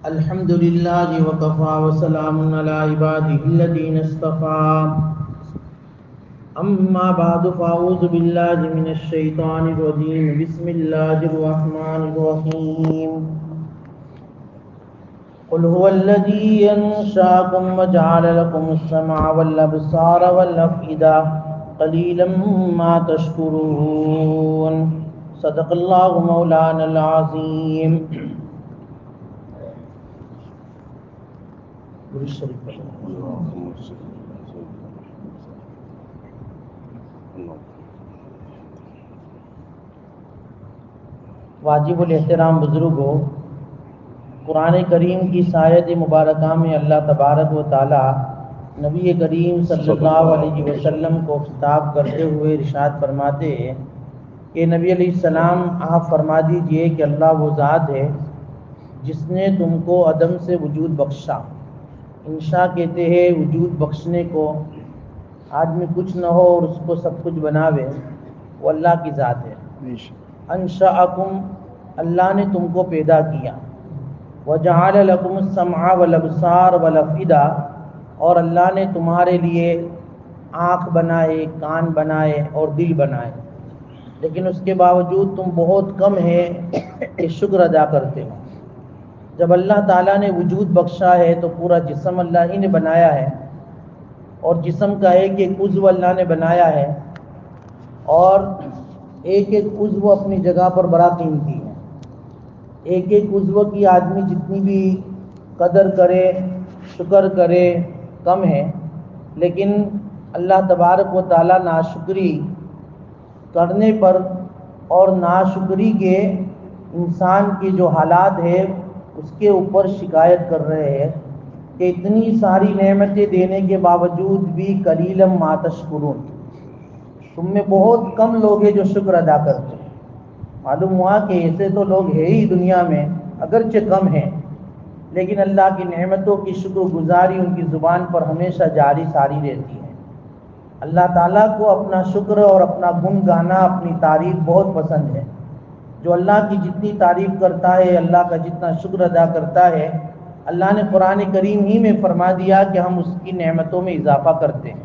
الحمد لله وكفى وسلام على عباده الذين اصطفى أما بعد فأعوذ بالله من الشيطان الرجيم بسم الله الرحمن الرحيم قل هو الذي أنشأكم وجعل لكم السمع والأبصار والأفئدة قليلا ما تشكرون صدق الله مولانا العظيم. واجب الاحترام بزرگوں، قرآن کریم کی سایت مبارکہ میں اللہ تبارک و تعالی نبی کریم صلی اللہ علیہ وسلم کو خطاب کرتے ہوئے ارشاد فرماتے ہیں کہ نبی علیہ السلام آپ فرما دیجئے کہ اللہ وہ ذات ہے جس نے تم کو عدم سے وجود بخشا. انشاء کہتے ہیں وجود بخشنے کو، آدمی کچھ نہ ہو اور اس کو سب کچھ بناوے، وہ اللہ کی ذات ہے. انشاءکم، اللہ نے تم کو پیدا کیا. وجعل لکم السمع والابصار والافئدہ، اور اللہ نے تمہارے لیے آنکھ بنائے، کان بنائے اور دل بنائے، لیکن اس کے باوجود تم بہت کم ہے کہ شکر ادا کرتے ہو. جب اللہ تعالیٰ نے وجود بخشا ہے تو پورا جسم اللہ ہی نے بنایا ہے، اور جسم کا ایک ایک عضو اللہ نے بنایا ہے، اور ایک ایک عضو اپنی جگہ پر بڑا قیمتی ہے. ایک ایک عضو کی آدمی جتنی بھی قدر کرے، شکر کرے، کم ہے. لیکن اللہ تبارک و تعالیٰ ناشکری کرنے پر اور ناشکری کے انسان کی جو حالات ہے اس کے اوپر شکایت کر رہے ہیں کہ اتنی ساری نعمتیں دینے کے باوجود بھی قلیلا ما تشکرون، تم میں بہت کم لوگ ہیں جو شکر ادا کرتے ہیں. معلوم ہوا کہ ایسے تو لوگ ہیں ہی دنیا میں، اگرچہ کم ہیں، لیکن اللہ کی نعمتوں کی شکر گزاری ان کی زبان پر ہمیشہ جاری ساری رہتی ہے. اللہ تعالیٰ کو اپنا شکر اور اپنا گن گانا، اپنی تعریف بہت پسند ہے. جو اللہ کی جتنی تعریف کرتا ہے، اللہ کا جتنا شکر ادا کرتا ہے، اللہ نے قرآن کریم ہی میں فرما دیا کہ ہم اس کی نعمتوں میں اضافہ کرتے ہیں.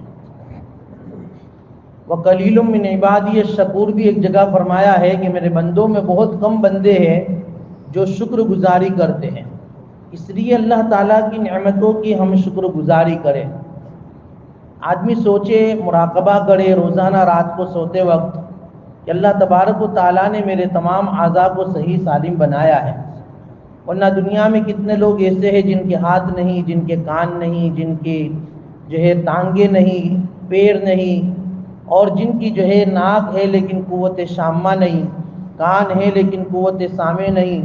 وَقَلِيلٌ مِّنْ عِبَادِيَ الشَّكُورُ بھی ایک جگہ فرمایا ہے کہ میرے بندوں میں بہت کم بندے ہیں جو شکر گزاری کرتے ہیں. اس لیے اللہ تعالیٰ کی نعمتوں کی ہم شکر گزاری کریں. آدمی سوچے، مراقبہ کرے روزانہ رات کو سوتے وقت کہ اللہ تبارک و تعالیٰ نے میرے تمام اعضاء کو صحیح سالم بنایا ہے. ورنہ دنیا میں کتنے لوگ ایسے ہیں جن کے ہاتھ نہیں، جن کے کان نہیں، جن کی جو ہے ٹانگیں نہیں، پیر نہیں، اور جن کی جو ہے ناک ہے لیکن قوت شامہ نہیں، کان ہے لیکن قوت سامع نہیں،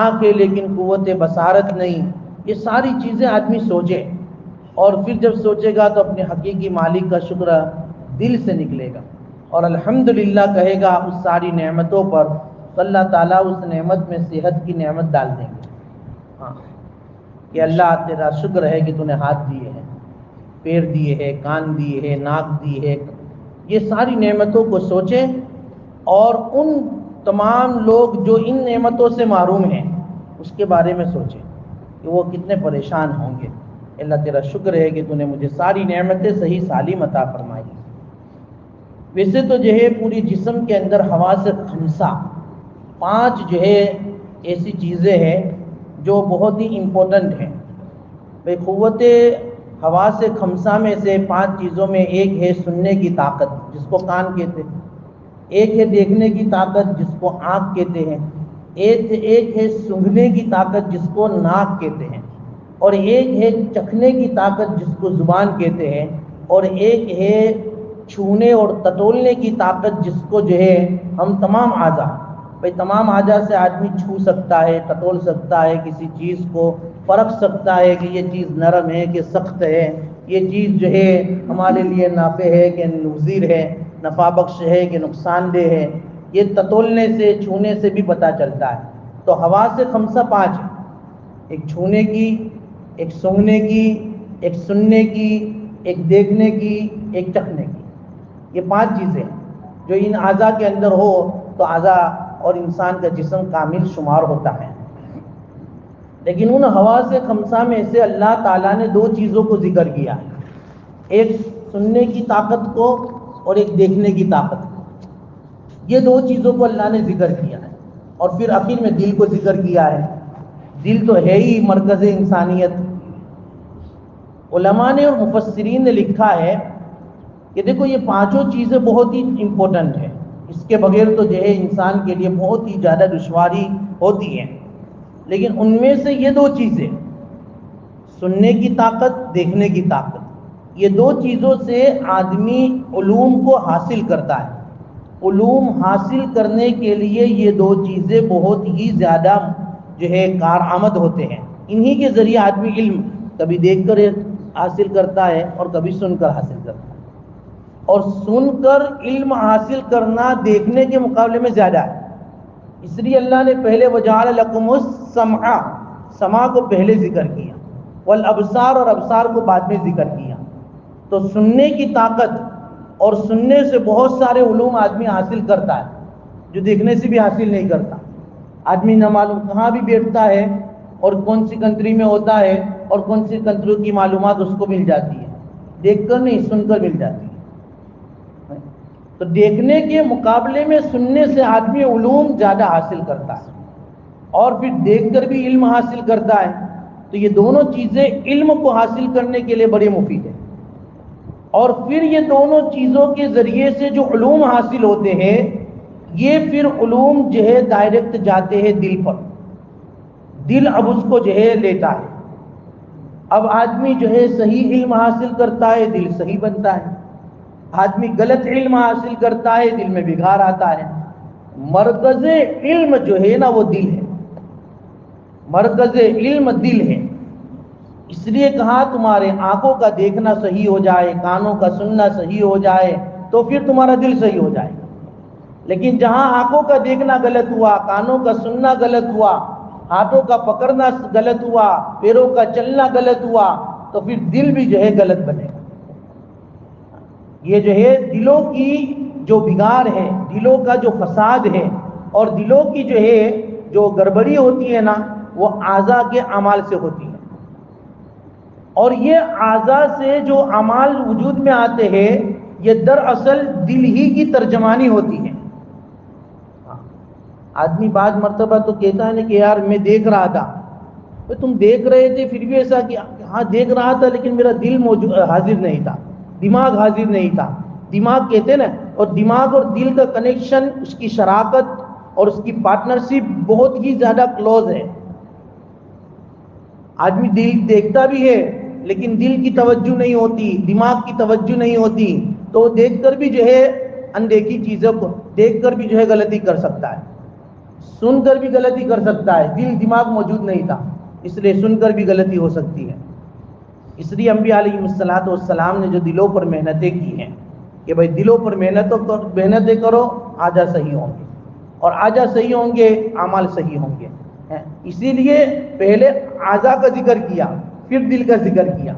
آنکھ ہے لیکن قوت بصارت نہیں. یہ ساری چیزیں آدمی سوچے، اور پھر جب سوچے گا تو اپنے حقیقی مالک کا شکر دل سے نکلے گا اور الحمدللہ کہے گا اس ساری نعمتوں پر، تو اللہ تعالیٰ اس نعمت میں صحت کی نعمت ڈال دیں گے. ہاں کہ اللہ تیرا شکر ہے کہ تو نے ہاتھ دیے ہیں، پیر دیے ہیں، کان دیے ہیں، ناک دی ہے. یہ ساری نعمتوں کو سوچیں، اور ان تمام لوگ جو ان نعمتوں سے محروم ہیں اس کے بارے میں سوچیں کہ وہ کتنے پریشان ہوں گے. اللہ تیرا شکر ہے کہ تو نے مجھے ساری نعمتیں صحیح سالم عطا فرمائی. ویسے تو جو ہے پوری جسم کے اندر حواس خمسہ، 5 جو ہے ایسی چیزیں ہیں جو بہت ہی امپورٹنٹ ہیں. بھئی قوت حواس خمسہ میں سے 5 چیزوں میں ایک ہے سننے کی طاقت جس کو کان کہتے ہیں، ایک ہے دیکھنے کی طاقت جس کو آنکھ کہتے ہیں، ایک ہے سونگھنے کی طاقت جس کو ناک کہتے ہیں، اور ایک ہے چکھنے کی طاقت جس کو زبان کہتے ہیں، اور ایک ہے چھونے اور ٹٹولنے کی طاقت جس کو جو ہے ہم تمام اعضاء. بھئی تمام اعضاء سے آدمی چھو سکتا ہے، ٹٹول سکتا ہے، کسی چیز کو پرکھ سکتا ہے کہ یہ چیز نرم ہے کہ سخت ہے، یہ چیز جو ہے ہمارے لیے نافع ہے کہ مضر ہے، نفع بخش ہے کہ نقصان دہ ہے. یہ ٹٹولنے سے، چھونے سے بھی پتہ چلتا ہے. تو حواس خمسہ 5 ہیں، ایک چھونے کی، ایک سونگھنے کی، ایک سننے کی، ایک دیکھنے کی، ایک چکھنے کی. یہ 5 چیزیں جو ان اعضاء کے اندر ہو تو اعضاء اور انسان کا جسم کامل شمار ہوتا ہے. لیکن ان حواس خمسہ میں سے اللہ تعالیٰ نے دو چیزوں کو ذکر کیا ہے، ایک سننے کی طاقت کو اور ایک دیکھنے کی طاقت کو۔ یہ دو چیزوں کو اللہ نے ذکر کیا ہے، اور پھر آخر میں دل کو ذکر کیا ہے۔ دل تو ہے ہی مرکز انسانیت۔ علماء نے اور مفسرین نے لکھا ہے کہ دیکھو یہ پانچوں چیزیں بہت ہی امپورٹنٹ ہیں، اس کے بغیر تو جو ہے انسان کے لیے بہت ہی زیادہ دشواری ہوتی ہے، لیکن ان میں سے یہ دو چیزیں، سننے کی طاقت، دیکھنے کی طاقت، یہ دو چیزوں سے آدمی علوم کو حاصل کرتا ہے۔ علوم حاصل کرنے کے لیے یہ دو چیزیں بہت ہی زیادہ جو ہے کارآمد ہوتے ہیں۔ انہی کے ذریعے آدمی علم کبھی دیکھ کر حاصل کرتا ہے اور کبھی سن کر حاصل کرتا ہے، اور سن کر علم حاصل کرنا دیکھنے کے مقابلے میں زیادہ ہے۔ اس لیے اللہ نے پہلے وَجَعَلَ لَكُمُ السَّمْعَ، سماع کو پہلے ذکر کیا، والابصار، اور ابصار کو بعد میں ذکر کیا۔ تو سننے کی طاقت اور سننے سے بہت سارے علوم آدمی حاصل کرتا ہے جو دیکھنے سے بھی حاصل نہیں کرتا۔ آدمی نہ معلوم کہاں بھی بیٹھتا ہے اور کون سی کنٹری میں ہوتا ہے اور کون سی کنٹری کی معلومات اس کو مل جاتی ہے، دیکھ کر نہیں، سن کر مل جاتی ہے۔ تو دیکھنے کے مقابلے میں سننے سے آدمی علوم زیادہ حاصل کرتا ہے، اور پھر دیکھ کر بھی علم حاصل کرتا ہے۔ تو یہ دونوں چیزیں علم کو حاصل کرنے کے لیے بڑی مفید ہیں، اور پھر یہ دونوں چیزوں کے ذریعے سے جو علوم حاصل ہوتے ہیں، یہ پھر علوم جو ہے ڈائریکٹ جاتے ہیں دل پر۔ دل اب اس کو جو ہے لیتا ہے۔ اب آدمی جو ہے صحیح علم حاصل کرتا ہے، دل صحیح بنتا ہے۔ آدمی غلط علم حاصل کرتا ہے، دل میں بگاڑ آتا ہے۔ مرکز علم جو ہے نا وہ دل ہے، مرکز علم دل ہے۔ اس لیے کہا تمہارے آنکھوں کا دیکھنا صحیح ہو جائے، کانوں کا سننا صحیح ہو جائے، تو پھر تمہارا دل صحیح ہو جائے گا۔ لیکن جہاں آنکھوں کا دیکھنا غلط ہوا، کانوں کا سننا غلط ہوا، ہاتھوں کا پکڑنا غلط ہوا، پیروں کا چلنا غلط ہوا، تو پھر دل بھی جو ہے غلط بنے گا۔ یہ جو ہے دلوں کی جو بگاڑ ہے، دلوں کا جو فساد ہے، اور دلوں کی جو ہے جو گڑبڑی ہوتی ہے نا، وہ اعضاء کے اعمال سے ہوتی ہے۔ اور یہ اعضاء سے جو اعمال وجود میں آتے ہیں، یہ دراصل دل ہی کی ترجمانی ہوتی ہے۔ آدمی بعض مرتبہ تو کہتا ہے نا کہ یار میں دیکھ رہا تھا، تم دیکھ رہے تھے پھر بھی ایسا کہ ہاں دیکھ رہا تھا لیکن میرا دل حاضر نہیں تھا، دماغ حاضر نہیں تھا۔ دماغ کہتے ہیں نا، اور دماغ اور دل کا کنیکشن، اس کی شراکت اور اس کی پارٹنرشپ بہت ہی زیادہ کلوز ہے۔ آدمی دل دیکھتا بھی ہے لیکن دل کی توجہ نہیں ہوتی، دماغ کی توجہ نہیں ہوتی، تو دیکھ کر بھی جو ہے اندیکھی چیزوں کو دیکھ کر بھی جو ہے غلطی کر سکتا ہے، سن کر بھی غلطی کر سکتا ہے۔ دل دماغ موجود نہیں تھا، اس لیے سن کر بھی غلطی ہو سکتی ہے۔ اس لیے انبیاء علیہ السلام نے جو دلوں پر محنتیں کی ہیں کہ بھائی دلوں پر محنتیں کرو، آجا صحیح ہوں گے، اور آجا صحیح ہوں گے اعمال صحیح ہوں گے۔ اسی لیے پہلے اعضاء کا ذکر کیا، پھر دل کا ذکر کیا۔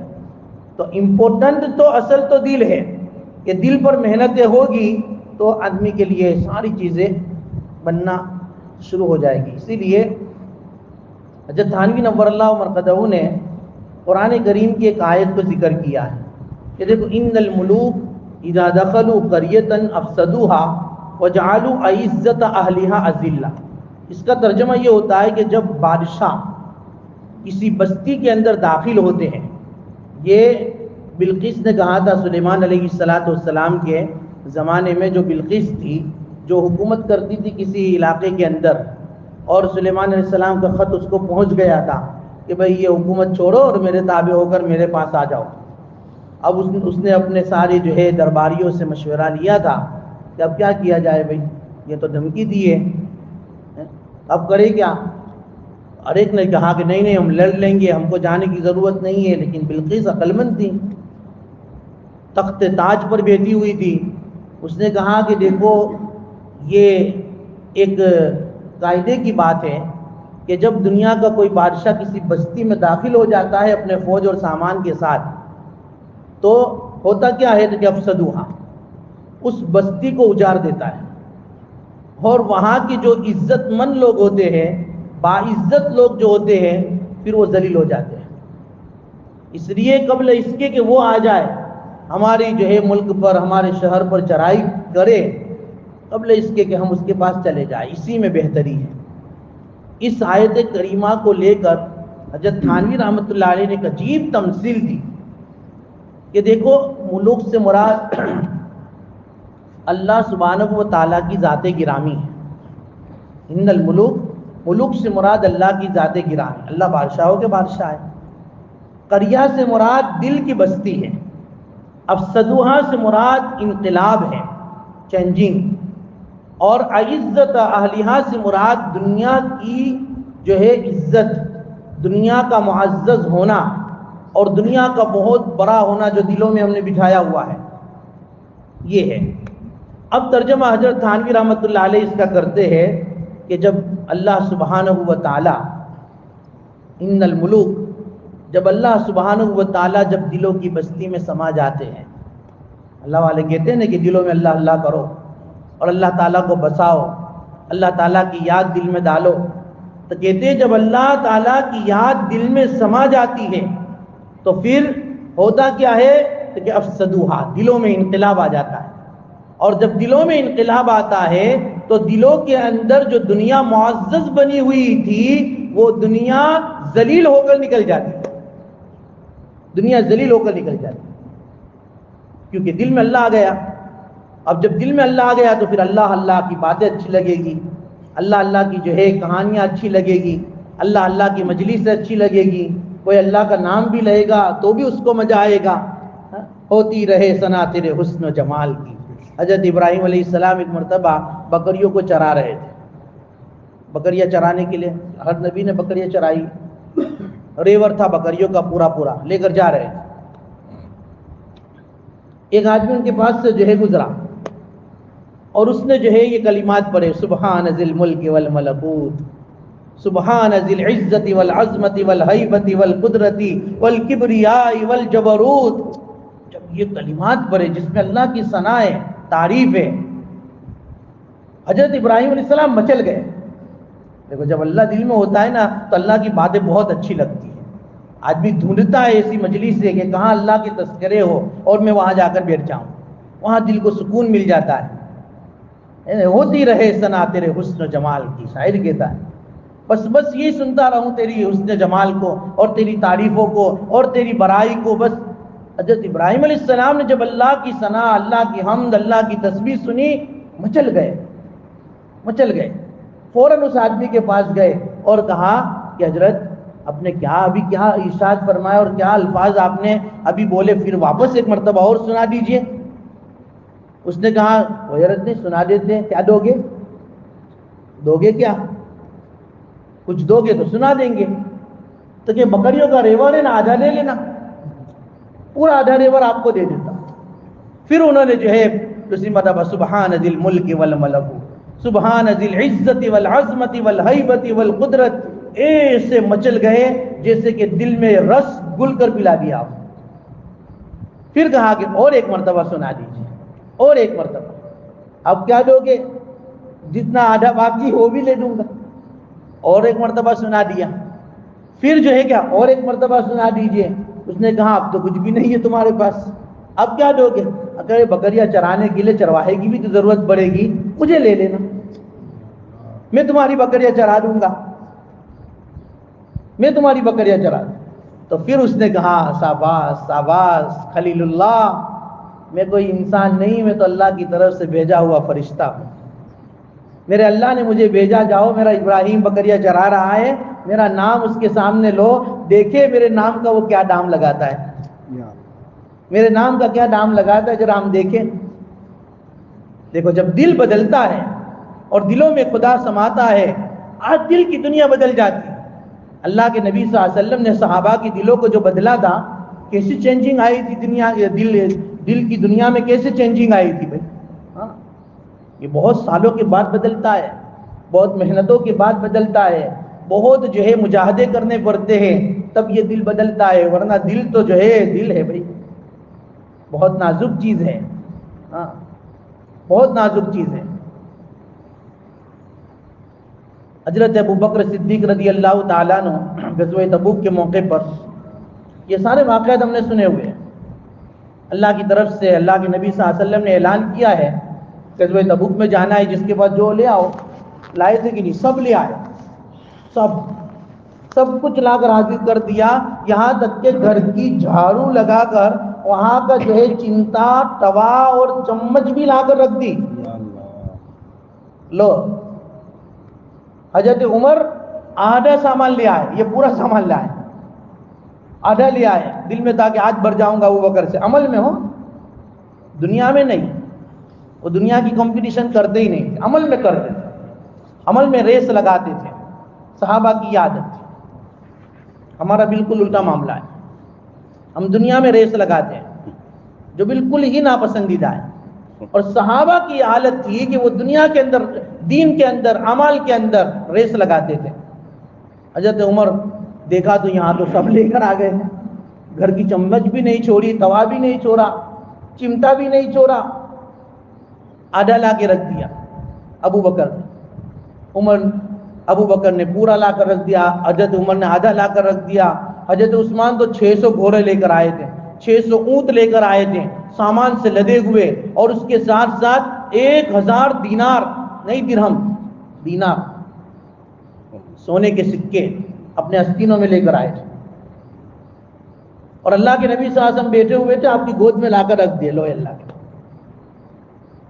تو امپورٹنٹ تو اصل تو دل ہے، کہ دل پر محنتیں ہوگی تو آدمی کے لیے ساری چیزیں بننا شروع ہو جائے گی۔ اسی لیے حضرت تھانوی نور اللہ مرقدہ نے قرآن کریم کی ایک آیت کو ذکر کیا ہے کہ دیکھو ان الملوک اذا دخلوا قریۃ افسدوها وجعلوا عزت اہلها اذلہ۔ اس کا ترجمہ یہ ہوتا ہے کہ جب بادشاہ کسی بستی کے اندر داخل ہوتے ہیں، یہ بلقیس نے کہا تھا سلیمان علیہ السلام کے زمانے میں، جو بلقیس تھی جو حکومت کرتی تھی کسی علاقے کے اندر، اور سلیمان علیہ السلام کا خط اس کو پہنچ گیا تھا کہ بھئی یہ حکومت چھوڑو اور میرے تابع ہو کر میرے پاس آ جاؤ۔ اب اس نے اپنے سارے جو ہے درباریوں سے مشورہ لیا تھا کہ اب کیا کیا جائے، بھئی یہ تو دھمکی دی ہے، اب کرے کیا؟ اور ایک نے کہا کہ نہیں ہم لڑ لیں گے، ہم کو جانے کی ضرورت نہیں ہے۔ لیکن بلقیس عقل مند تھی، تخت تاج پر بیٹھی ہوئی تھی، اس نے کہا کہ دیکھو یہ ایک قاعدے کی بات ہے کہ جب دنیا کا کوئی بادشاہ کسی بستی میں داخل ہو جاتا ہے اپنے فوج اور سامان کے ساتھ، تو ہوتا کیا ہے کہ افسدوہا، اس بستی کو اجاڑ دیتا ہے، اور وہاں کے جو عزت مند لوگ ہوتے ہیں، باعزت لوگ جو ہوتے ہیں، پھر وہ ذلیل ہو جاتے ہیں. اس لیے قبل اس کے کہ وہ آ جائے ہماری جو ہے ملک پر ہمارے شہر پر چرائی کرے، قبل اس کے کہ ہم اس کے پاس چلے جائیں، اسی میں بہتری ہے. اس آیت کریمہ کو لے کر حضرت تھانوی رحمۃ اللہ علیہ نے ایک عجیب تمثیل دی کہ دیکھو ملوک سے مراد اللہ سبحانہ و تعالیٰ کی ذات گرامی ہے. ان الملوک، ملوک سے مراد اللہ کی ذات گرامی، اللہ بادشاہوں کے بادشاہ ہے. قریہ سے مراد دل کی بستی ہے. افسدوہا سے مراد انقلاب ہے، چینجنگ. اور عزت اہلیہا سے مراد دنیا کی جو ہے عزت، دنیا کا معزز ہونا اور دنیا کا بہت بڑا ہونا جو دلوں میں ہم نے بٹھایا ہوا ہے، یہ ہے. اب ترجمہ حضرت تھانوی رحمۃ اللہ علیہ اس کا کرتے ہیں کہ جب اللہ سبحانہ و تعالی ان الملوک، جب اللہ سبحانہ و تعالی جب دلوں کی بستی میں سما جاتے ہیں، اللہ والے کہتے ہیں نا کہ دلوں میں اللہ اللہ کرو اور اللہ تعالیٰ کو بساؤ، اللہ تعالیٰ کی یاد دل میں ڈالو، تو کہتے ہیں جب اللہ تعالیٰ کی یاد دل میں سما جاتی ہے تو پھر ہوتا کیا ہے کہ افسدوہا، دلوں میں انقلاب آ جاتا ہے. اور جب دلوں میں انقلاب آتا ہے تو دلوں کے اندر جو دنیا معزز بنی ہوئی تھی وہ دنیا ذلیل ہو کر نکل جاتی ہے. دنیا ذلیل ہو کر نکل جاتی ہے کیونکہ دل میں اللہ آ گیا. اب جب دل میں اللہ آ گیا تو پھر اللہ اللہ کی باتیں اچھی لگے گی، اللہ اللہ کی جو ہے کہانیاں اچھی لگے گی، اللہ اللہ کی مجلس اچھی لگے گی. کوئی اللہ کا نام بھی لے گا تو بھی اس کو مزہ آئے گا. ہوتی رہے ثنا تیرے حسن و جمال کی. حضرت ابراہیم علیہ السلام ایک مرتبہ بکریوں کو چرا رہے تھے. بکریاں چرانے کے لیے ہر نبی نے بکریاں چرائی. ریور تھا بکریوں کا پورا پورا، لے کر جا رہے تھے. ایک آدمی ان کے پاس سے جو ہے گزرا اور اس نے جو ہے یہ کلمات پڑھے، سبحان ذی الملک والملکوت، سبحان ذی العزت والعظمت والہیبت والقدرت والکبریاء والجبروت. جب یہ کلمات پڑھے جس میں اللہ کی ثنا ہے، تعریف ہے، حضرت ابراہیم علیہ السلام مچل گئے. دیکھو جب اللہ دل میں ہوتا ہے نا تو اللہ کی باتیں بہت اچھی لگتی ہیں. آدمی ڈھونڈتا ہے ایسی مجلس سے کہ کہاں اللہ کے تذکرے ہو اور میں وہاں جا کر بیٹھ جاؤں، وہاں دل کو سکون مل جاتا ہے. ہوتی رہے ثنا تیرے حسن و جمال کی، شاعر کہتا ہے بس یہ سنتا رہوں تیری حسن جمال کو اور تیری تعریفوں کو اور تیری بڑائی کو. بس حضرت ابراہیم علیہ السلام نے جب اللہ کی ثنا، اللہ کی حمد، اللہ کی تسبیح سنی، مچل گئے. فوراً اس آدمی کے پاس گئے اور کہا کہ حضرت آپ نے ابھی کیا ارشاد فرمایا اور کیا الفاظ آپ نے ابھی بولے، پھر واپس ایک مرتبہ اور سنا دیجئے. اس نے کہا حضرت نے سنا دیتے ہیں، کیا دو گے کیا؟ کچھ دو گے تو سنا دیں گے. تو کہ بکریوں کا ریور ہے نا، آدھا لے لینا، پورا آدھا ریور آپ کو دے دیتا. پھر انہوں نے جو ہے دوسری مرتبہ سبحان ذی الملک والملکوت، سبحان ذی العزت والعظمت والہیبت والقدرت، ایسے مچل گئے جیسے کہ دل میں رس گل کر پلا دیا. پھر کہا کہ اور ایک مرتبہ سنا دیجیے، اور ایک مرتبہ. اب کیا دو گے؟ جتنا آدھا باقی وہ بھی لے دوں گا. اور ایک مرتبہ سنا دیا. پھر جو ہے کیا اور ایک مرتبہ سنا دیجیے. اس نے کہا اب تو کچھ بھی نہیں ہے تمہارے پاس، اب کیا دو گے؟ اگر بکریاں چرانے کے لیے چرواہے کی بھی تو ضرورت پڑے گی، مجھے لے لینا، میں تمہاری بکریاں چرا دوں گا، میں تمہاری بکریاں چرا دوں. تو پھر اس نے کہا شاباش خلیل اللہ، میں کوئی انسان نہیں، میں تو اللہ کی طرف سے بھیجا ہوا فرشتہ ہوں. میرے اللہ نے مجھے بھیجا، جاؤ میرا ابراہیم بکریاں چرا رہا ہے، میرا نام اس کے سامنے لو، دیکھے میرے نام کا وہ کیا دام لگاتا ہے، میرے نام کا کیا دام لگاتا ہے، ذرا ہم دیکھیں. دیکھو جب دل بدلتا ہے اور دلوں میں خدا سماتا ہے، آج دل کی دنیا بدل جاتی ہے. اللہ کے نبی صلی اللہ علیہ وسلم نے صحابہ کی دلوں کو جو بدلا تھا، کیسی چینجنگ آئی تھی دنیا، دل کی دنیا میں کیسے چینجنگ آئی تھی بھائی. یہ بہت سالوں کے بعد بدلتا ہے، بہت محنتوں کے بعد بدلتا ہے، بہت جو ہے مجاہدے کرنے پڑتے ہیں تب یہ دل بدلتا ہے. ورنہ دل تو جو ہے دل ہے بھائی، بہت نازک چیز ہے، بہت نازک چیز ہے. حضرت ابو بکر صدیق رضی اللہ تعالیٰ عنہ غزوہ تبوک کے موقع پر یہ سارے واقعات ہم نے سنے ہوئے ہیں. اللہ کی طرف سے اللہ کے نبی صلی اللہ علیہ وسلم نے اعلان کیا ہے غزوہ تبوک میں جانا ہے, جس کے بعد جو لے آؤ. لائے تھے کہ نہیں؟ سب لے آئے, سب کچھ لا کر حاضر کر دیا, یہاں تک کہ گھر کی جھاڑو لگا کر وہاں کا جو ہے چمٹا, توا اور چمچ بھی لا کر رکھ دی. لو, حضرت عمر آدھا سامان لے آئے, یہ پورا سامان لائے, آدھا لے آئے, دل میں تھا کہ آج بھر جاؤں گا ابو بکر سے. عمل میں ہو, دنیا میں نہیں. وہ دنیا کی کمپٹیشن کرتے ہی نہیں, عمل میں کرتے تھے, عمل میں ریس لگاتے تھے. صحابہ کی عادت تھی. ہمارا بالکل الٹا معاملہ ہے, ہم دنیا میں ریس لگاتے ہیں جو بالکل ہی ناپسندیدہ ہے. اور صحابہ کی حالت تھی کہ وہ دنیا کے اندر, دین کے اندر, اعمال کے اندر ریس لگاتے تھے. حضرت عمر دیکھا تو یہاں تو سب لے کر آ گئے, گھر کی چمچ بھی نہیں چھوڑی, توا بھی نہیں چھوڑا, چمٹا بھی نہیں چھوڑا, آدھا لا کے رکھ دیا. ابو بکر ابو بکر نے پورا لا کر رکھ دیا, حضرت عمر نے آدھا لا کر رکھ دیا. حضرت عثمان تو 600 گھوڑے لے کر آئے تھے, 600 اونٹ لے کر آئے تھے, سامان سے لدے ہوئے, اور اس کے ساتھ ساتھ 1000 دینار, نہیں درہم, دینار, سونے کے سکے اپنے آستینوں میں لے کر آئے تھے. اور اللہ کے نبی صلی اللہ علیہ وسلم بیٹھے ہوئے تھے, آپ کی گود میں لا کر رکھ دیے. لو اللہ کے,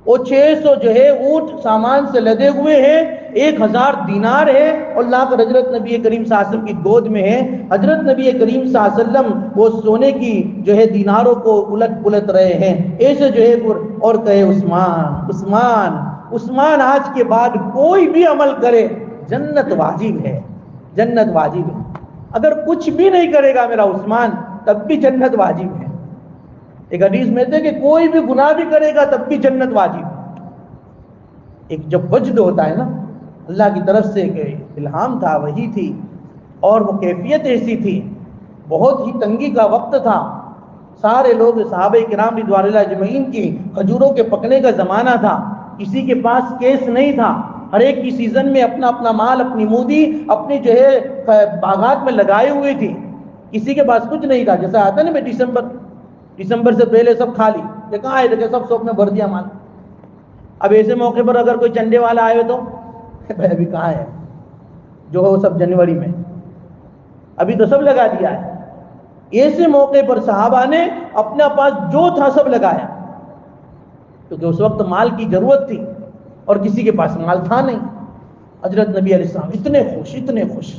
وہ 600 جو ہے اونٹ سامان سے لدے ہوئے ہیں, 1000 دینار ہے, اور لا کر حضرت نبی کریم صلی اللہ علیہ وسلم کی گود میں ہے. حضرت نبی کریم صلی اللہ علیہ وسلم وہ سونے کی جو ہے دیناروں کو الٹ پلٹ رہے ہیں ایسے جو ہے, اور کہے عثمان عثمان عثمان, آج کے بعد کوئی بھی عمل کرے جنت واجب ہے, جنت واجب ہے. اگر کچھ بھی نہیں کرے گا میرا عثمان تب بھی جنت واجب ہے. ایک حدیث میں تھے کہ کوئی بھی گناہ بھی کرے گا تب بھی جنت واجب ہے. ایک جب وجد ہوتا ہے نا, اللہ کی طرف سے کہ الہام تھا, وہی تھی, اور وہ کیفیت ایسی تھی, بہت ہی تنگی کا وقت تھا. سارے لوگ صحابہ کرام رضوان اللہ اجمعین کی کھجوروں کے پکنے کا زمانہ تھا, کسی کے پاس کیس نہیں تھا, ہر ایک کی سیزن میں اپنا اپنا مال, اپنی مودی اپنی جو ہے باغات میں لگائے ہوئے تھی. کسی کے پاس کچھ نہیں تھا. جیسا آتا نا, میں دسمبر سے پہلے سب خالی, یہ کہاں آئے تھے, سب میں بھر دیا مال. اب ایسے موقع پر اگر کوئی چنڈے والا آئے تو ابھی کہاں ہے, جو ہو سب جنوری میں, ابھی تو سب لگا دیا ہے. ایسے موقع پر صحابہ نے اپنے پاس جو تھا سب لگایا, کیونکہ اس وقت مال کی ضرورت تھی اور کسی کے پاس مال تھا نہیں. حضرت نبی علیہ السلام اتنے خوش.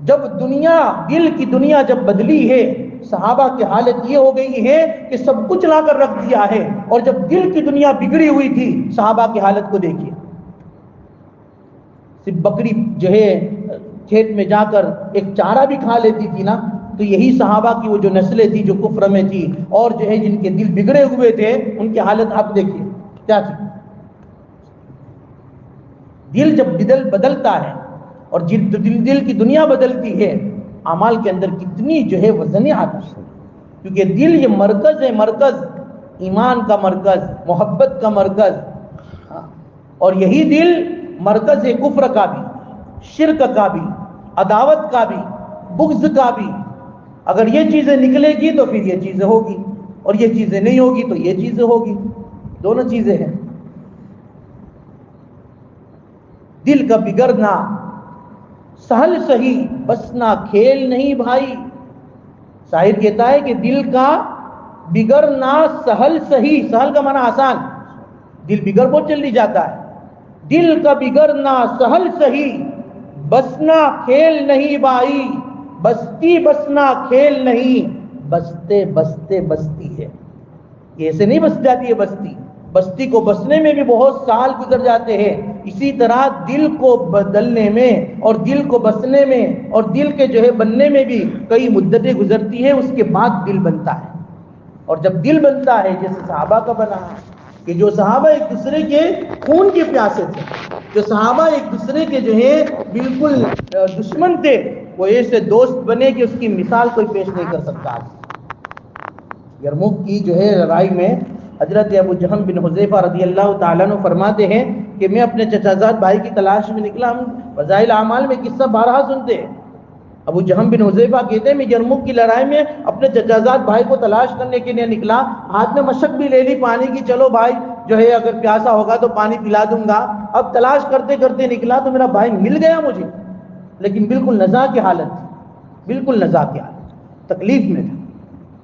جب دنیا, دل کی دنیا جب بدلی ہے, صحابہ کی حالت یہ ہو گئی ہے کہ سب کچھ لا کر رکھ دیا ہے, اور جب دل کی دنیا بگڑی ہوئی تھی, صحابہ کی حالت کو دیکھیے. صرف بکری جو ہے کھیت میں جا کر ایک چارہ بھی کھا لیتی تھی نا, تو یہی صحابہ کی وہ جو نسلیں تھی جو کفر میں تھی اور جو ہے جن کے دل بگڑے ہوئے تھے, ان کی حالت آپ دیکھیے کیا تھی. دل جب بدلتا ہے اور دل کی دنیا بدلتی ہے, اعمال کے اندر کتنی جو ہے وزنیں آتی ہیں. کیونکہ دل یہ مرکز ہے, مرکز ایمان کا مرکز, محبت کا مرکز, اور یہی دل مرکز ہے کفر کا بھی, شرک کا بھی, عداوت کا بھی, بغض کا بھی. اگر یہ چیزیں نکلے گی تو پھر یہ چیزیں ہوگی, اور یہ چیزیں نہیں ہوگی تو یہ چیزیں ہوگی. دونوں چیزیں ہیں. دل کا بگڑنا سہل سہی بسنا کھیل نہیں بھائی. شاعر کہتا ہے کہ دل کا بگڑنا سہل سہی, سہل کا معنی آسان, دل بگڑ بہت جلدی جاتا ہے. دل کا بگڑنا سہل سہی بسنا کھیل نہیں بھائی, بستی بسنا کھیل نہیں, بستے بستے بستی ہے. یہ ایسے نہیں بس جاتی ہے بستی, بستی کو بسنے میں بھی بہت سال گزر جاتے ہیں. اسی طرح دل کو بدلنے میں اور دل کو بسنے میں اور دل کے جو ہے بننے میں بھی کئی مدتیں گزرتی ہیں, اس کے بعد دل بنتا ہے. اور جب دل بنتا ہے جیسے صحابہ کا بنا کہ جو صحابہ ایک دوسرے کے خون کے پیاسے تھے, جو صحابہ ایک دوسرے کے جو ہے بالکل دشمن تھے, وہ ایسے دوست بنے کہ اس کی مثال کوئی پیش نہیں کر سکتا. یرموک کی جو ہے لڑائی میں حضرت ابو جہم بن حذیفہ رضی اللہ تعالیٰ عنہ فرماتے ہیں کہ میں اپنے چچا زاد بھائی کی تلاش میں نکلا. ہم فضائل اعمال میں قصہ بارہا سنتے ہیں. ابو جہم بن حذیفہ کہتے ہیں میں یرموک کی لڑائی میں اپنے چچا زاد بھائی کو تلاش کرنے کے لیے نکلا. ہاتھ میں مشق بھی لے لی پانی کی, چلو بھائی جو ہے اگر پیاسا ہوگا تو پانی پلا دوں گا. اب تلاش کرتے کرتے نکلا تو میرا بھائی مل گیا مجھے, لیکن بالکل نزا کی حالت تھی, بالکل نزا کی حالت, تکلیف میں تھا.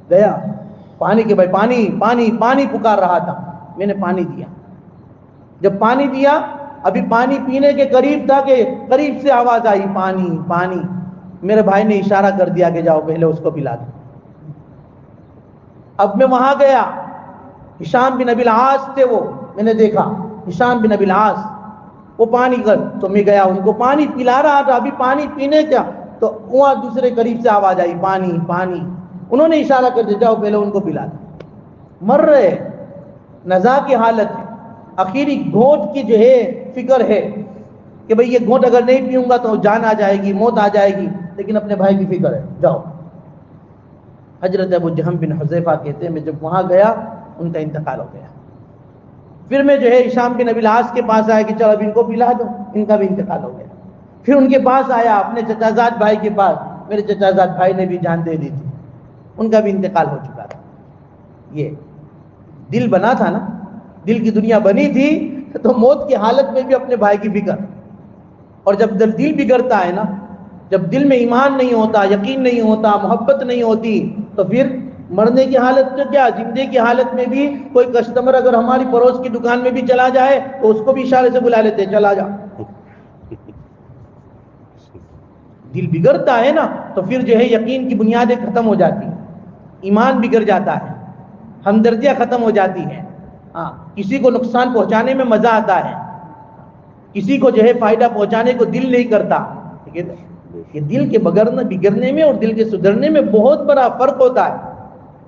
گیا پانی کے بھائی پانی پانی پانی پکار رہا تھا. میں نے پانی دیا. جب پانی دیا ابھی پانی پینے کے قریب تھا کہ قریب سے آواز آئی پانی پانی. میرے بھائی نے اشارہ کر دیا کہ جاؤ پہلے اس کو پلا دو. اب میں وہاں گیا, ہشام بن ابی العاص تھے وہ, میں نے دیکھا ہشام بن ابی العاص وہ پانی کر, تو میں گیا ان کو پانی پلا رہا تھا. ابھی پانی پینے کیا تو وہاں دوسرے قریب سے آواز آئی پانی پانی. انہوں نے اشارہ کر دیا جاؤ پہلے ان کو پلا دو. مر رہے, نزا کی حالت ہے. آخری گھونٹ کی جو ہے فکر ہے کہ بھئی یہ گھونٹ اگر نہیں پیوں گا تو جان آ جائے گی, موت آ جائے گی, لیکن اپنے بھائی کی فکر ہے. جاؤ. حضرت ابو جہم بن حذیفہ کہتے ہیں میں جب وہاں گیا ان کا انتقال ہو گیا. پھر میں جو ہے ہشام بن ابی العاص کے پاس آیا کہ چلو اب ان کو پلا دو, ان کا بھی انتقال ہو گیا. پھر ان کے پاس آیا اپنے چچا زاد بھائی کے پاس, میرے چچا زاد بھائی نے بھی جان دے دی تھی, ان کا بھی انتقال ہو چکا تھا. یہ دل بنا تھا نا, دل کی دنیا بنی تھی تو موت کی حالت میں بھی اپنے بھائی کی فکر. اور جب دل بگڑتا ہے نا, جب دل میں ایمان نہیں ہوتا, یقین نہیں ہوتا, محبت نہیں ہوتی, تو پھر مرنے کی حالت تو کیا, زندے کی حالت میں بھی کوئی کسٹمر اگر ہماری پڑوس کی دکان میں بھی چلا جائے تو اس کو بھی اشارے سے بلا لیتے چلا جا. دل بگڑتا ہے نا تو پھر جو ہے یقین کی بنیادیں ختم ہو جاتی ہیں, ایمان بگڑ جاتا ہے, ہمدردیاں ختم ہو جاتی ہیں. ہاں, کسی کو نقصان پہنچانے میں مزہ آتا ہے, کسی کو جو ہے فائدہ پہنچانے کو دل نہیں کرتا. کہ دل کے بگڑنے میں اور دل کے سدھرنے میں بہت بڑا فرق ہوتا ہے,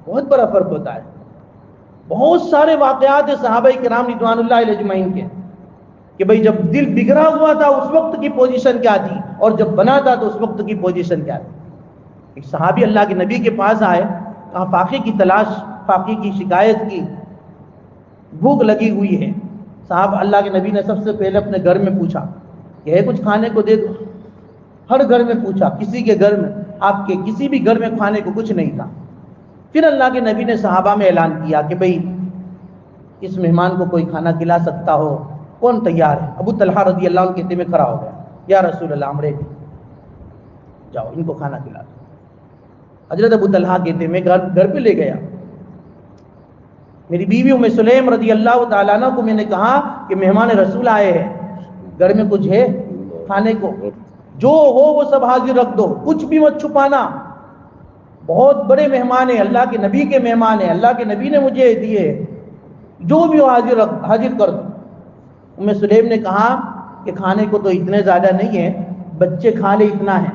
بہت بڑا فرق ہوتا ہے. بہت سارے واقعات ہیں صحابہ کرام رضوان اللہ علیہ اجمعین کے کہ بھئی جب دل بگڑا ہوا تھا اس وقت کی پوزیشن کیا تھی, اور جب بنا تھا تو اس وقت کی پوزیشن کیا تھی. ایک صحابی اللہ کے نبی کے پاس آئے, کہا فاقے کی تلاش, فاقے کی شکایت کی, بھوک لگی ہوئی ہے. صاحب اللہ کے نبی نے سب سے پہلے اپنے گھر میں پوچھا کہ ہے کچھ کھانے کو دے دو. ہر گھر میں پوچھا, کسی کے گھر میں, آپ کے کسی بھی گھر میں کھانے کو کچھ نہیں تھا. پھر اللہ کے نبی نے صحابہ میں اعلان کیا کہ بھئی اس مہمان کو کوئی کھانا کھلا سکتا ہو, کون تیار ہے؟ ابو طلحہ رضی اللہ عنہ کہتے میں کھڑا ہو گیا, یا رسول اللہ ہم ریڈی, جاؤ ان کو کھانا کھلا دو. حضرت ابو طلحہ کہتے میں گھر پہ لے گیا. میری بیوی ام سلیم رضی اللہ تعالیٰ عنہ کو میں نے کہا کہ مہمان رسول آئے ہیں, گھر میں کچھ ہے کھانے کو, جو ہو وہ سب حاضر رکھ دو, کچھ بھی مت چھپانا. بہت بڑے مہمان ہیں, اللہ کے نبی کے مہمان ہیں, اللہ کے نبی نے مجھے دیے, جو بھی ہو حاضر کر دو. ام سلیم نے کہا کہ کھانے کو تو اتنے زیادہ نہیں ہے, بچے کھا لے اتنا ہے,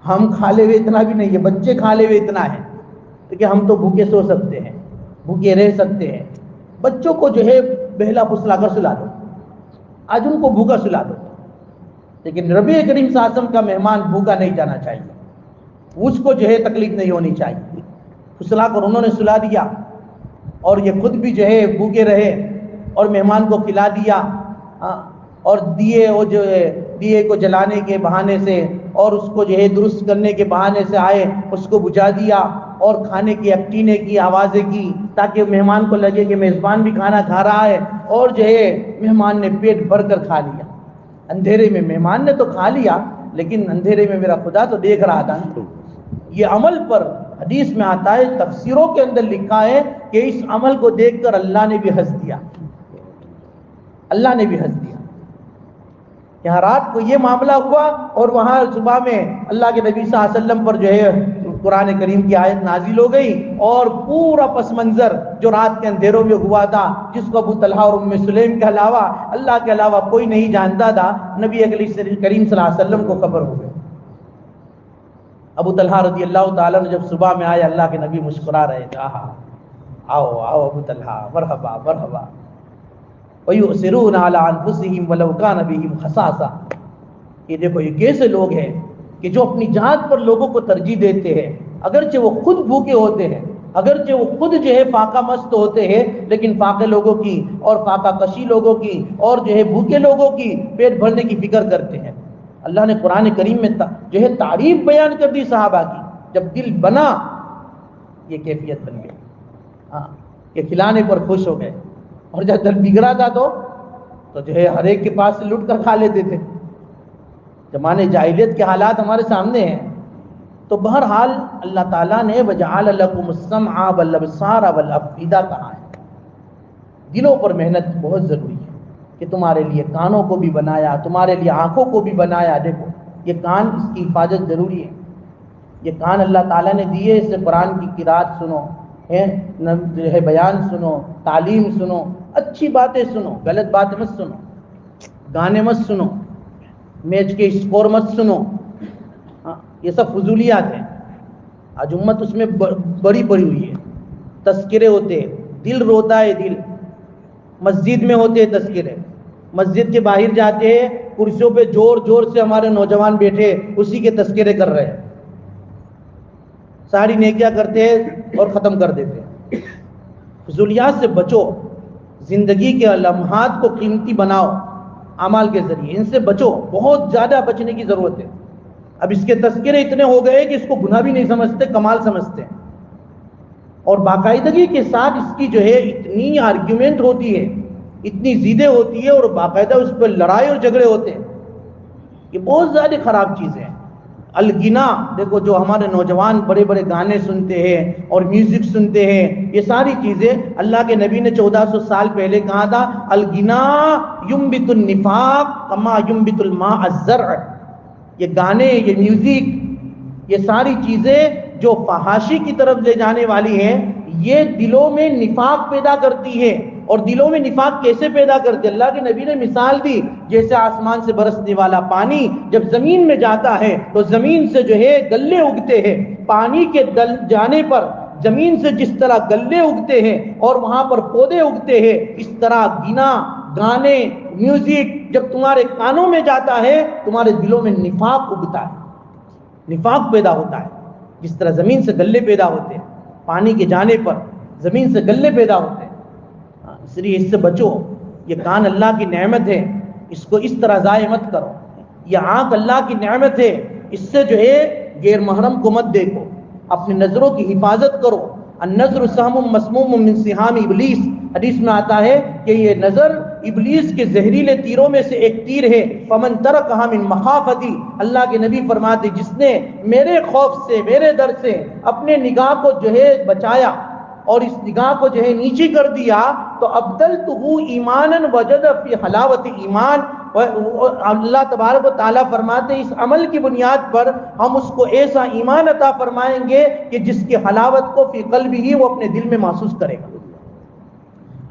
ہم کھا لے ہوئے اتنا بھی نہیں ہے, بچے کھا لے ہوئے اتنا ہے, کہ ہم تو بھوکے سو سکتے ہیں, بھوکے رہ سکتے ہیں. بچوں کو جو ہے بہلا پھسلا کر سلا دو, آج ان کو بھوکا سلا دو. لیکن نبی کریم صلی اللہ علیہ وسلم کا مہمان بھوکا نہیں جانا چاہیے, اس کو جو ہے تکلیف نہیں ہونی چاہیے. پھسلا کر انہوں نے سلا دیا, اور یہ خود بھی جو ہے بھوکے رہے, اور مہمان کو کھلا دیا. اور دیے کو جلانے کے بہانے سے اور اس کو جو ہے درست کرنے کے بہانے سے آئے, اس کو بجھا دیا, اور کھانے کی اکٹینے کی آوازیں کی تاکہ مہمان کو لگے کہ میزبان بھی کھانا کھا رہا ہے, اور جو ہے مہمان نے پیٹ بھر کر کھا لیا. اندھیرے میں مہمان نے تو کھا لیا, لیکن اندھیرے میں میرا خدا تو دیکھ رہا تھا. یہ عمل پر حدیث میں آتا ہے, تفسیروں کے اندر لکھا ہے کہ اس عمل کو دیکھ کر اللہ نے بھی ہنس دیا, اللہ نے بھی ہنس دیا. یہاں رات کو یہ معاملہ ہوا, اور وہاں صبح میں اللہ کے نبی صلی اللہ علیہ وسلم پر جو ہے قرآن کریم کی آیت نازل ہو گئی, اور پورا پس منظر جو رات کے اندھیروں میں ہوا تھا, جس کو ابو طلحہ اور ام سلیم کے علاوہ اللہ کے علاوہ کوئی نہیں جانتا تھا, نبی کریم صلی اللہ علیہ وسلم کو خبر ہو گئی. ابو طلحہ رضی اللہ تعالیٰ نے جب صبح میں آئے, اللہ کے نبی مسکرا رہے تھے, آؤ آؤ ابو طلحہ, مرحبا مرحبا. وَيُؤْثِرُونَ عَلَىٰ أَنفُسِهِمْ وَلَوْ كَانَ بِهِمْ خَصَاصَةٌ. یہ دیکھو یہ کیسے لوگ ہیں کہ جو اپنی جان پر لوگوں کو ترجیح دیتے ہیں, اگرچہ وہ خود بھوکے ہوتے ہیں, اگرچہ وہ خود جو ہے فاقہ مست ہوتے ہیں، لیکن فاقے لوگوں کی اور فاقہ کشی لوگوں کی اور جو ہے بھوکے لوگوں کی پیٹ بھرنے کی فکر کرتے ہیں۔ اللہ نے قرآن کریم میں جو ہے تعریف بیان کر دی صحابہ کی، جب دل بنا یہ کیفیت بن گئی، ہاں یہ کھلانے پر خوش ہو گئے، اور جب دل بگڑا تھا تو جو ہے ہر ایک کے پاس سے لٹ کر کھا لیتے تھے۔ زمانے جاہلیت کے حالات ہمارے سامنے ہیں۔ تو بہرحال اللہ تعالیٰ نے وَجَعَلَ لَكُمُ السَّمْعَ وَالْأَبْصَارَ وَالْأَفْئِدَةَ کہا ہے۔ دلوں پر محنت بہت ضروری ہے کہ تمہارے لیے کانوں کو بھی بنایا، تمہارے لیے آنکھوں کو بھی بنایا۔ دیکھو یہ کان، اس کی حفاظت ضروری ہے۔ یہ کان اللہ تعالیٰ نے دیے، اس سے قرآن کی قرات سنو، جو ہے بیان سنو، تعلیم سنو، اچھی باتیں سنو، غلط باتیں مت سنو، گانے مت سنو، میچ کے اسکور مت سنو، یہ سب فضولیات ہیں۔ آج امت اس میں بڑی پڑی ہوئی ہے۔ تذکرے ہوتے ہیں، دل روتا ہے، دل مسجد میں ہوتے ہیں تذکرے، مسجد کے باہر جاتے ہیں، کرسیوں پہ زور زور سے ہمارے نوجوان بیٹھے اسی کے تذکرے کر رہے ہیں، ساری نیکیاں کرتے ہیں اور ختم کر دیتے ہیں۔ فضولیات سے بچو، زندگی کے لمحات کو قیمتی بناؤ اعمال کے ذریعے، ان سے بچو، بہت زیادہ بچنے کی ضرورت ہے۔ اب اس کے تذکرے اتنے ہو گئے کہ اس کو گناہ بھی نہیں سمجھتے، کمال سمجھتے ہیں، اور باقاعدگی کے ساتھ اس کی جو ہے اتنی آرگیومنٹ ہوتی ہے، اتنی زیدیں ہوتی ہے، اور باقاعدہ اس پہ لڑائی اور جھگڑے ہوتے ہیں۔ یہ بہت زیادہ خراب چیزیں ہیں۔ الغنا، دیکھو جو ہمارے نوجوان بڑے بڑے گانے سنتے ہیں اور میوزک سنتے ہیں، یہ ساری چیزیں اللہ کے نبی نے 1400 سال پہلے کہا تھا، الغنا ينبت النفاق كما ينبت الماء الزرع۔ یہ گانے، یہ میوزک، یہ ساری چیزیں جو فحاشی کی طرف لے جانے والی ہیں، یہ دلوں میں نفاق پیدا کرتی ہے۔ اور دلوں میں نفاق کیسے پیدا کرتے؟ اللہ کے نبی نے مثال دی، جیسے آسمان سے برسنے والا پانی جب زمین میں جاتا ہے تو زمین سے جو ہے گلے اگتے ہیں۔ پانی کے دل جانے پر زمین سے جس طرح گلے اگتے ہیں اور وہاں پر پودے اگتے ہیں، اس طرح گنا، گانے، میوزک جب تمہارے کانوں میں جاتا ہے تمہارے دلوں میں نفاق اگتا ہے، نفاق پیدا ہوتا ہے۔ جس طرح زمین سے گلے پیدا ہوتے ہیں، پانی کے جانے پر زمین سے گلے پیدا ہوتے ہیں، اس لیے اس سے بچو۔ یہ کان اللہ کی نعمت ہے، اس کو اس طرح ضائع مت کرو۔ یہ آنکھ اللہ کی نعمت ہے، اس سے جو ہے غیر محرم کو مت دیکھو، اپنی نظروں کی حفاظت کرو۔ النظر سہم مسموم من سہام ابلیس، حدیث میں آتا ہے کہ یہ نظر ابلیس کے زہریلے تیروں میں سے ایک تیر ہے۔ فمن ترکھا من مخافتی، اللہ کے نبی فرماتے جس نے میرے خوف سے، میرے ڈر سے اپنے نگاہ کو جو ہے بچایا اور اس نگاہ کو جو ہے نیچی کر دیا، تو ابدلتہ ایمانا وجد فی حلاوت ایمان۔ اللہ تبارک و تعالیٰ فرماتے اس عمل کی بنیاد پر ہم اس کو ایسا ایمان عطا فرمائیں گے کہ جس کی حلاوت کو فی قلبہ ہی وہ اپنے دل میں محسوس کرے گا۔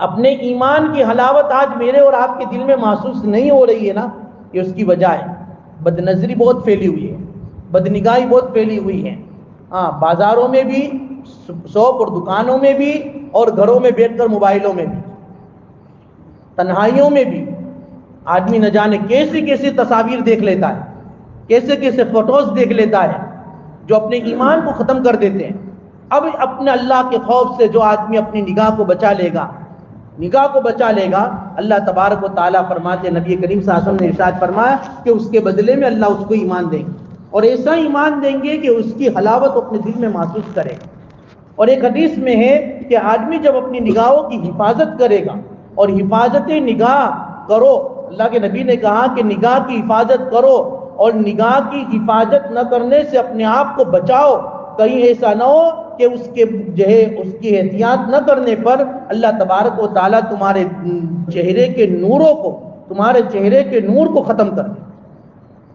اپنے ایمان کی حلاوت آج میرے اور آپ کے دل میں محسوس نہیں ہو رہی ہے نا، یہ اس کی وجہ ہے بد نظری بہت پھیلی ہوئی ہے، بد نگاہی بہت پھیلی ہوئی ہے۔ ہاں، بازاروں میں بھی، شاپ اور دکانوں میں بھی، اور گھروں میں بیٹھ کر موبائلوں میں بھی، تنہائیوں میں بھی آدمی نہ جانے کیسی کیسی تصاویر دیکھ لیتا ہے، کیسے کیسے فوٹوز دیکھ لیتا ہے جو اپنے ایمان کو ختم کر دیتے ہیں۔ اب اپنے اللہ کے خوف سے جو آدمی اپنی نگاہ کو بچا لے گا، نگاہ کو بچا لے گا، اللہ تبارک و تعالیٰ فرماتے، نبی کریم صلی اللہ علیہ وسلم نے ارشاد فرمایا کہ اس کے بدلے میں اللہ اس کو ایمان دیں گے، اور ایسا ایمان دیں گے کہ اس کی حلاوت اپنے دل میں محسوس کرے گا۔ اور ایک حدیث میں ہے کہ آدمی جب اپنی نگاہوں کی حفاظت کرے گا، اور حفاظت نگاہ کرو، اللہ کے نبی نے کہا کہ نگاہ کی حفاظت کرو، اور نگاہ کی حفاظت نہ کرنے سے اپنے آپ کو بچاؤ، کہیں ایسا نہ ہو کہ اس کے جو ہے اس کی احتیاط نہ کرنے پر اللہ تبارک و تعالیٰ تمہارے چہرے کے نوروں کو، تمہارے چہرے کے نور کو ختم کر دے،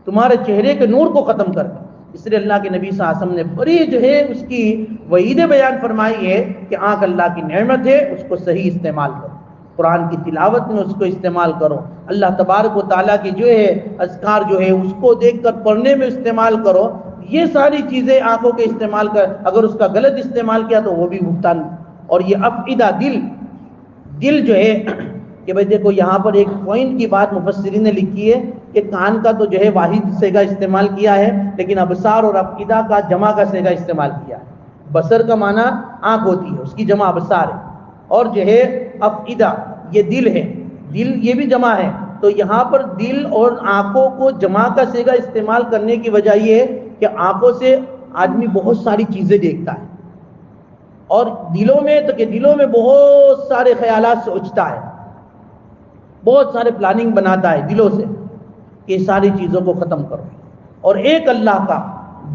تمہارے چہرے کے نور کو ختم کر دے۔ اس لیے اللہ کے نبی صلی اللہ علیہ وسلم نے بڑی جو ہے اس کی وعید بیان فرمائی ہے کہ آنکھ اللہ کی نعمت ہے، اس کو صحیح استعمال کرو، قرآن کی تلاوت میں اس کو استعمال کرو، اللہ تبارک و تعالیٰ کی جو ہے اذکار جو ہے اس کو دیکھ کر پڑھنے میں استعمال کرو۔ یہ ساری چیزیں آنکھوں کے استعمال کر، اگر اس کا غلط استعمال کیا تو وہ بھی بھگتان۔ اور یہ افئدہ، دل جو ہے کہ بھئی دیکھو یہاں پر ایک پوائنٹ کی بات مفسرین نے لکھی ہے کہ کان کا تو جو ہے واحد صیغہ استعمال کیا ہے، لیکن ابصار اور افئدہ کا جمع کا صیغہ استعمال کیا ہے۔ بصر کا معنی آنکھ ہوتی ہے، اس کی جمع ابصار ہے، اور جو ہے افئدہ یہ دل ہے، دل یہ بھی جمع ہے، تو یہاں پر دل اور آنکھوں کو جمع کا صیغہ استعمال کرنے کی وجہ یہ ہے کہ آنکھوں سے آدمی بہت ساری چیزیں دیکھتا ہے، اور دلوں میں بہت سارے خیالات سوچتا ہے، بہت سارے پلاننگ بناتا ہے دلوں سے کہ ساری چیزوں کو ختم کرو، اور ایک اللہ کا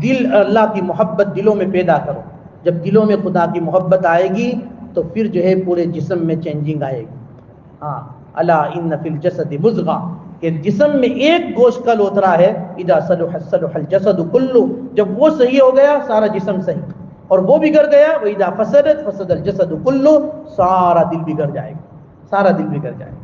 دل، اللہ کی محبت دلوں میں پیدا کرو۔ جب دلوں میں خدا کی محبت آئے گی تو پھر جو ہے پورے جسم میں چینجنگ آئے گی۔ ہاں، الا ان فی الجسد مضغہ، کہ جسم میں ایک گوشت کا لوتھڑا ہے، اذا صلح صلح الجسد کلہ، جب وہ صحیح ہو گیا سارا جسم صحیح، اور وہ بگڑ گیا واذا فسدت فسد الجسد کلہ، سارا دل بگڑ جائے گا، سارا دل بگڑ جائے گا۔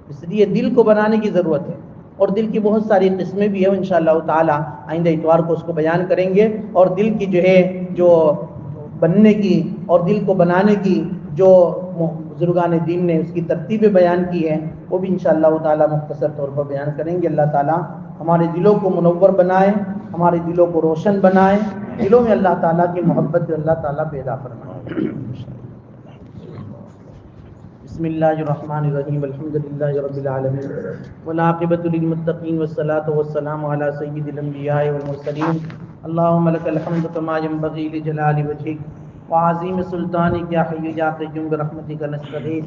اس لیے دل کو بنانے کی ضرورت ہے، اور دل کی بہت ساری قسمیں بھی ہیں، انشاءاللہ تعالی آئندہ اتوار کو اس کو بیان کریں گے، اور دل کی جو ہے جو بننے کی اور دل کو بنانے کی جو بزرگان دین نے اس کی ترتیبیں بیان کی ہیں وہ بھی انشاءاللہ تعالی مختصر طور پر بیان کریں گے۔ اللہ تعالی ہمارے دلوں کو منور بنائے، ہمارے دلوں کو روشن بنائے، دلوں میں اللہ تعالیٰ کی محبت اللہ تعالیٰ پیدا فرمائے۔ بسم اللہ الرحمن الرحیم، الحمد للہ رب العالمین، والعاقبۃ للمتقین، والصلاة والسلام علی سید الانبیاء والمرسلین، اللہم لک الحمد کما ینبغی لجلال وجہک وعظیم سلطانک، یا حی یا قیوم برحمتک نستغیث،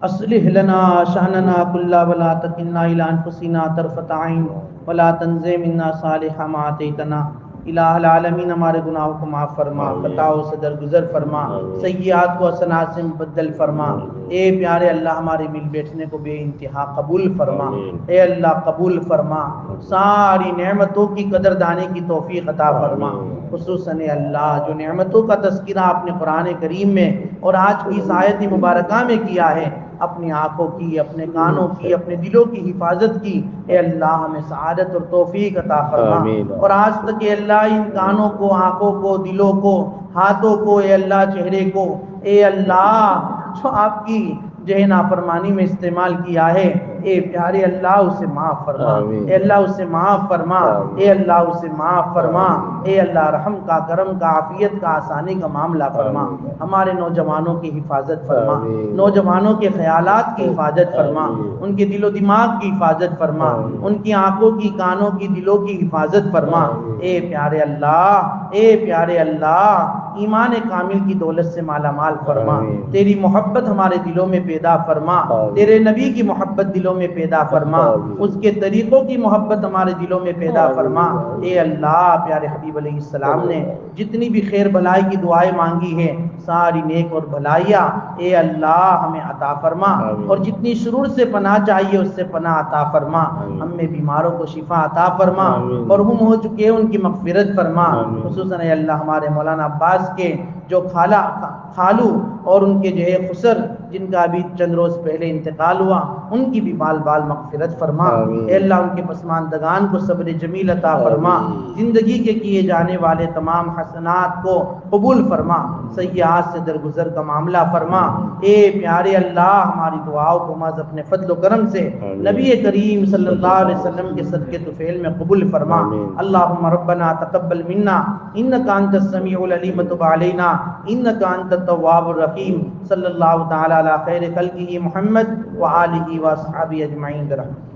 اصلح لنا شأننا کلہ ولا تکلنا الی انفسنا طرفۃ عین ولا تنزع منا صالح ما آتیتنا۔ الہ العالمین ہمارے گناہوں کو معاف فرما، خطاؤں سے درگزر فرما، سیئات کو حسنات سے مبدل فرما۔ اے پیارے اللہ ہمارے مل بیٹھنے کو بے انتہا قبول فرما، اے اللہ قبول فرما، ساری نعمتوں کی قدردانی کی توفیق عطا فرما، خصوصاً اے اللہ جو نعمتوں کا تذکرہ اپنے قرآن کریم میں اور آج کی اس آیت مبارکہ میں کیا ہے، اپنی آنکھوں کی، اپنے کانوں کی، اپنے دلوں کی حفاظت کی، اے اللہ ہمیں سعادت اور توفیق عطا فرما۔ اور آج تک اے اللہ ان کانوں کو، آنکھوں کو، دلوں کو، ہاتھوں کو، اے اللہ چہرے کو، اے اللہ جو آپ کی جو ہے نافرمانی میں استعمال کیا ہے، اے پیارے اللہ اسے معاف فرما، اے اللہ اسے معاف فرما، اے اللہ اسے معاف فرما، اے اللہ رحم کا، کرم کا، عافیت کا، آسانی کا معاملہ فرما، ہمارے نوجوانوں کی حفاظت فرما، نوجوانوں کے خیالات کی حفاظت فرما، ان کے دل و دماغ کی حفاظت فرما، ان کی آنکھوں کی، کانوں کی، دلوں کی حفاظت فرما، اے پیارے اللہ، اے پیارے اللہ ایمان کامل کی دولت سے مالا مال فرما، تیری محبت ہمارے دلوں میں پیدا فرما، تیرے نبی کی محبت دلوں میں پیدا فرما، اس کے طریقوں کی محبت ہمارے دلوں میں پیدا فرما۔ اے اللہ پیارے حبیب علیہ السلام نے جتنی بھی خیر بھلائی کی دعائیں مانگی ہے، ساری نیک اور بھلائیاں اے اللہ ہمیں عطا فرما، اور جتنی شرور سے پناہ چاہیے اس سے پناہ عطا فرما، ہم میں بیماروں کو شفا عطا فرما، مرحوم ہو چکے ان کی مغفرت فرما، خصوصاً اے اللہ ہمارے مولانا عباس کے جو خالو اور ان کے جو ہے خسر جن کا ابھی چند روز پہلے انتقال ہوا، ان کی بھی بال بال مغفرت فرما، اے اللہ ان کے پسماندگان کو صبر جمیل عطا فرما، زندگی کے کیے جانے والے تمام حسنات کو قبول فرما، سیئات سے درگزر کا معاملہ فرما، اے پیارے اللہ ہماری دعاؤں کو محض اپنے فضل و کرم سے نبی کریم صلی اللہ علیہ وسلم کے صدقے طفیل میں قبول فرما۔ اللہم ربنا تقبل منا انکا انت السمیع العلیم وتب علینا انکا انت التواب الرحیم، صلی اللہ تعالی علی خیر خلقہ محمد وآلہ واصحابہ اجمعین برحمتہ۔